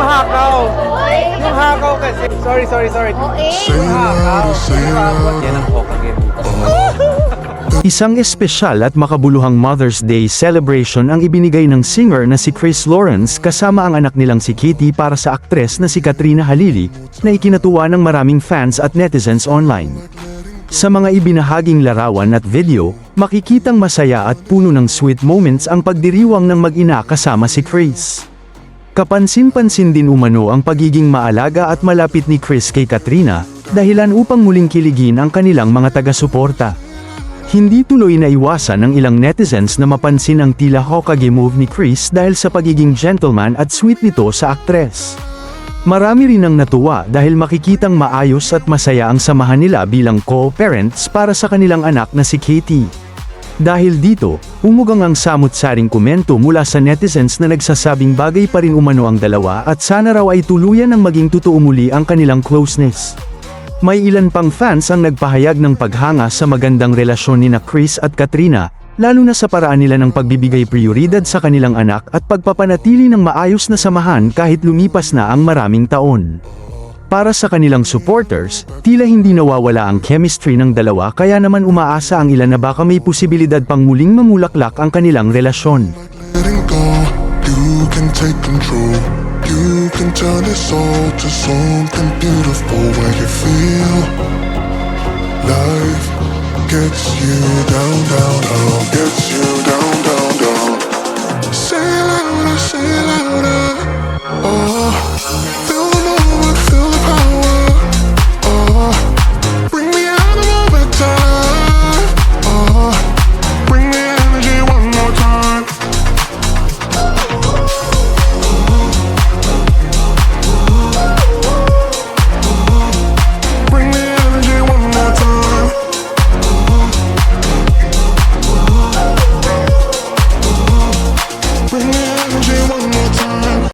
hakaw. Yung hakaw kasi. Sorry. Yung hakaw. Yan ang Hokage. Isang espesyal at makabuluhang Mother's Day celebration ang ibinigay ng singer na si Chris Lawrence kasama ang anak nilang si Katie para sa aktres na si Katrina Halili, na ikinatuwa ng maraming fans at netizens online. Sa mga ibinahaging larawan at video, makikitang masaya at puno ng sweet moments ang pagdiriwang ng mag-ina kasama si Chris. Kapansin-pansin din umano ang pagiging maalaga at malapit ni Chris kay Katrina, dahilan upang muling kiligin ang kanilang mga taga-suporta. Hindi tuloy na iwasan ng ilang netizens na mapansin ang tila Hokage move ni Chris dahil sa pagiging gentleman at sweet nito sa aktres. Marami rin ang natuwa dahil makikitang maayos at masaya ang samahan nila bilang co-parents para sa kanilang anak na si Katie. Dahil dito, umugang ang samut-saring komento mula sa netizens na nagsasabing bagay pa rin umano ang dalawa at sana raw ay tuluyan ng maging totoo muli ang kanilang closeness. May ilan pang fans ang nagpahayag ng paghanga sa magandang relasyon nina Chris at Katrina, lalo na sa paraan nila ng pagbibigay prioridad sa kanilang anak at pagpapanatili ng maayos na samahan kahit lumipas na ang maraming taon. Para sa kanilang supporters, tila hindi nawawala ang chemistry ng dalawa kaya naman umaasa ang ilan na baka may posibilidad pang muling mamulaklak ang kanilang relasyon. Letting go, you can take control. You can turn this all to something beautiful when you feel life gets you down, gets you